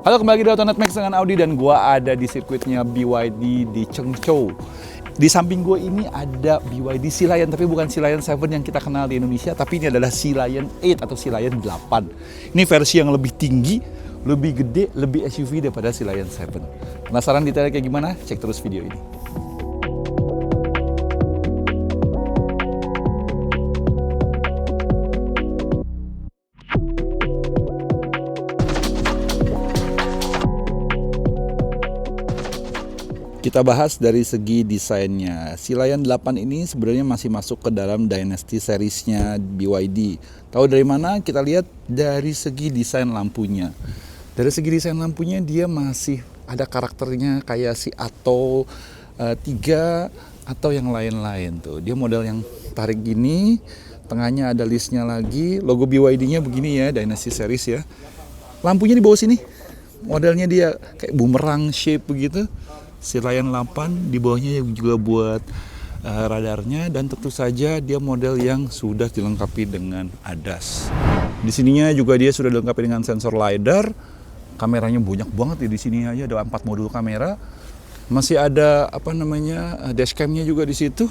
Halo, kembali lagi di Autonet Max dengan Audi dan gua ada di sirkuitnya BYD di Chengzhou. Di samping gua ini ada BYD Sea Lion, tapi bukan Sea Lion 7 yang kita kenal di Indonesia, tapi ini adalah Sea Lion 8 atau Sea Lion 8. Ini versi yang lebih tinggi, lebih gede, lebih SUV daripada Sea Lion 7. Penasaran detailnya kayak gimana? Cek terus video ini. Kita bahas dari segi desainnya. Sea Lion 8 ini sebenarnya masih masuk ke dalam Dynasty seriesnya BYD. Tahu dari mana? Kita lihat dari segi desain lampunya. Dari segi desain lampunya dia masih ada karakternya kayak si Atto 3 atau yang lain-lain tuh. Dia model yang tarik gini, tengahnya ada listnya lagi, logo BYD-nya begini ya, Dynasty series ya. Lampunya di bawah sini. Modelnya dia kayak bumerang shape begitu. Sea Lion 8 di bawahnya juga buat radarnya, dan tentu saja dia model yang sudah dilengkapi dengan ADAS. Di sininya juga dia sudah dilengkapi dengan sensor LiDAR. Kameranya banyak banget ya, di sini aja ada 4 modul kamera. Masih ada dashcamnya juga di situ.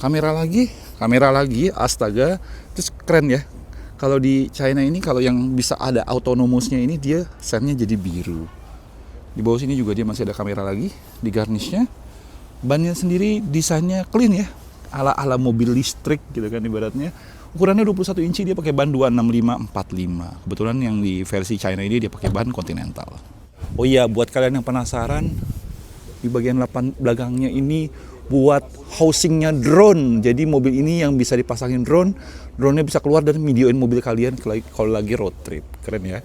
Kamera lagi, astaga. Terus keren ya. Kalau di China ini, kalau yang bisa ada autonomousnya ini, dia sennya jadi biru. Di bawah sini juga dia masih ada kamera lagi di garnishnya. Bannya sendiri desainnya clean ya, ala mobil listrik gitu kan ibaratnya. Ukurannya 21 inci, dia pakai ban 265/45. Kebetulan yang di versi China ini dia pakai ban Continental. Oh iya, buat kalian yang penasaran, di bagian belakangnya ini buat housingnya drone. Jadi mobil ini yang bisa dipasangin drone-nya bisa keluar dan videoin mobil kalian kalau lagi road trip. Keren ya.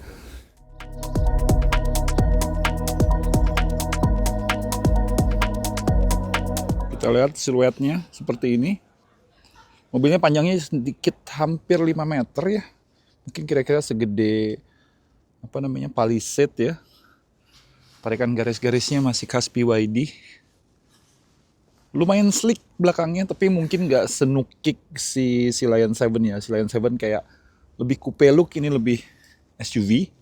Kita lihat siluetnya seperti ini. Mobilnya panjangnya sedikit hampir 5 meter ya. Mungkin kira-kira segede Palisade ya. Tarikan garis-garisnya masih khas BYD. Lumayan sleek belakangnya, tapi mungkin nggak senukik si Sea Lion 7 ya. Sea Lion 7 kayak lebih coupe look, ini lebih SUV.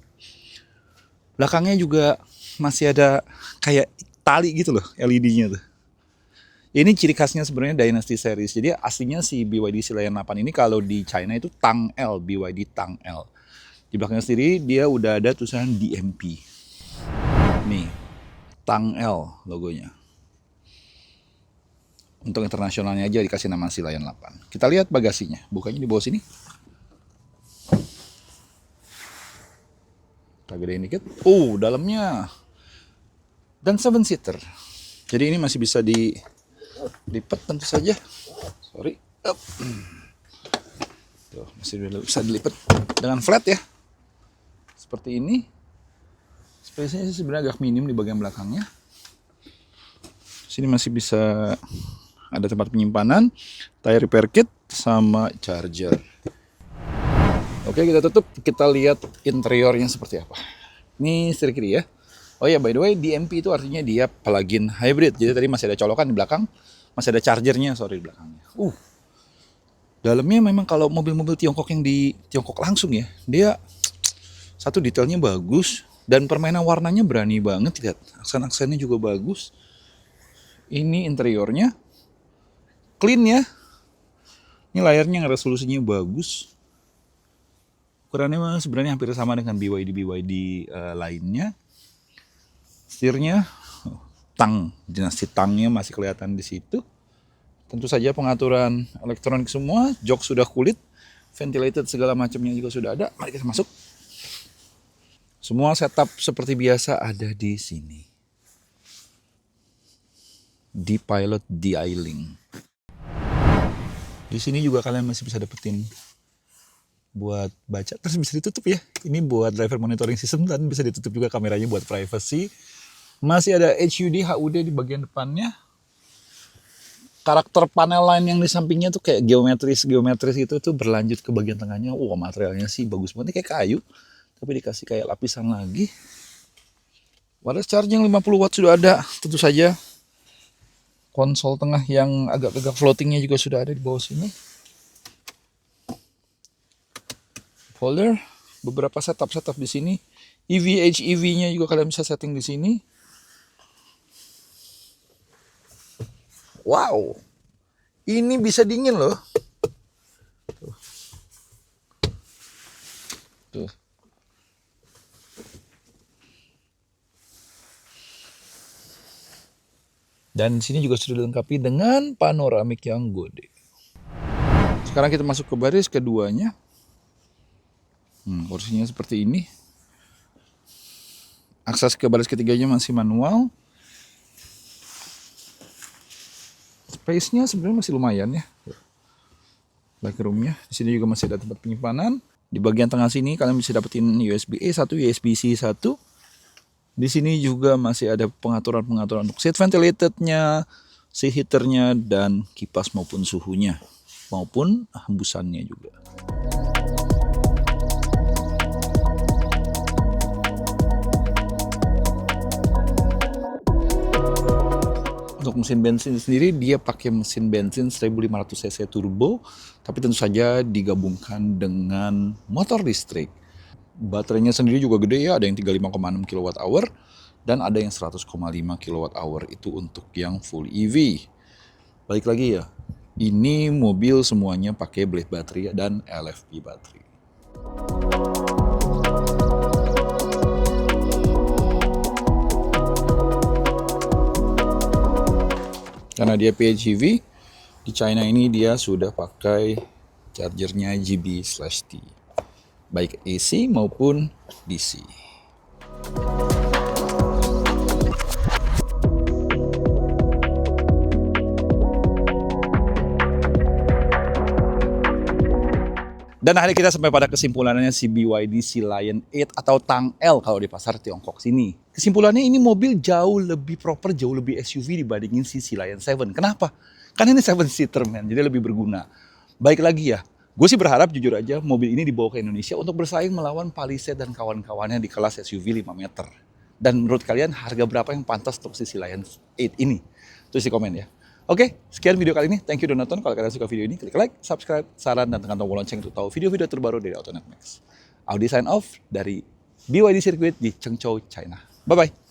Belakangnya juga masih ada kayak tali gitu loh, LED-nya tuh. Ini ciri khasnya sebenarnya Dynasty series. Jadi aslinya si BYD Sea Lion 8 ini kalau di China itu Tang L, BYD Tang L. Di belakangnya sendiri dia udah ada tulisan DMP. Nih, Tang L logonya. Untuk internasionalnya aja dikasih nama Sea Lion 8. Kita lihat bagasinya. Bukanya di bawah sini. Kita gedein dikit. Dalamnya. Dan 7-seater. Jadi ini masih bisa dilipat tentu saja. Sorry. Tuh, masih bisa dilipat dengan flat ya. Seperti ini. Space-nya sebenarnya agak minim di bagian belakangnya. Sini masih bisa ada tempat penyimpanan, tire repair kit, sama charger. Oke, kita tutup. Kita lihat interiornya seperti apa. Ini setir kiri ya. Oh ya, by the way, DMP itu artinya dia plug-in hybrid. Jadi tadi masih ada colokan di belakang, masih ada chargernya di belakangnya. Dalamnya memang kalau mobil-mobil Tiongkok yang di Tiongkok langsung ya, dia satu detailnya bagus dan permainan warnanya berani banget, lihat. Aksen-aksennya juga bagus. Ini interiornya clean ya. Ini layarnya resolusinya bagus. Ukurannya sebenarnya hampir sama dengan BYD lainnya. Setirnya dinasti Tangnya masih kelihatan di situ. Tentu saja pengaturan elektronik semua, jok sudah kulit, ventilated segala macamnya juga sudah ada. Mari kita masuk. Semua setup seperti biasa ada di sini. Di Pilot D-Link. Di sini juga kalian masih bisa dapetin buat baca, terus bisa ditutup ya. Ini buat driver monitoring system dan bisa ditutup juga kameranya buat privacy. Masih ada HUD di bagian depannya. Karakter panel lain yang di sampingnya tuh kayak geometris itu tuh berlanjut ke bagian tengahnya. Materialnya sih bagus banget, kayak kayu tapi dikasih kayak lapisan lagi. Wireless charging 50 watt sudah ada. Tentu saja konsol tengah yang agak-agak floatingnya juga sudah ada di bawah sini. Holder, beberapa setup di sini HEV-nya juga kalian bisa setting di sini. Wow, ini bisa dingin loh. Tuh. Dan di sini juga sudah dilengkapi dengan panoramik yang gede. Sekarang kita masuk ke baris keduanya. Kursinya seperti ini. Akses ke baris ketiganya masih manual. Space-nya sebenarnya masih lumayan ya. Legroom-nya. Di sini juga masih ada tempat penyimpanan. Di bagian tengah sini kalian bisa dapetin USB-A 1, USB-C 1. Di sini juga masih ada pengaturan-pengaturan untuk seat ventilated-nya, seat heater-nya, dan kipas maupun suhunya, maupun hembusannya juga. Untuk mesin bensin sendiri dia pakai mesin bensin 1500 cc turbo, tapi tentu saja digabungkan dengan motor listrik. Baterainya sendiri juga gede ya, ada yang 35,6 kWh dan ada yang 100,5 kWh itu untuk yang full EV. Balik lagi ya, ini mobil semuanya pakai blade baterai dan LFP baterai. Karena dia PHEV, di China ini dia sudah pakai chargernya GB/T, baik AC maupun DC. Dan akhirnya kita sampai pada kesimpulannya si BYD Sea Lion 8 atau Tang L kalau di pasar Tiongkok sini. Kesimpulannya ini mobil jauh lebih proper, jauh lebih SUV dibandingin si Sea Lion 7. Kenapa? Karena ini 7-seater man, jadi lebih berguna. Baik lagi ya, gue sih berharap jujur aja mobil ini dibawa ke Indonesia untuk bersaing melawan Palisade dan kawan-kawannya di kelas SUV 5 meter. Dan menurut kalian harga berapa yang pantas untuk si Sea Lion 8 ini? Tulis di komen ya. Oke, sekian video kali ini. Thank you udah nonton. Kalau kalian suka video ini, klik like, subscribe, saran, dan tekan tombol lonceng untuk tahu video-video terbaru dari AutoNet Max. Audi sign off dari BYD Circuit di Chengzhou, China. Bye-bye.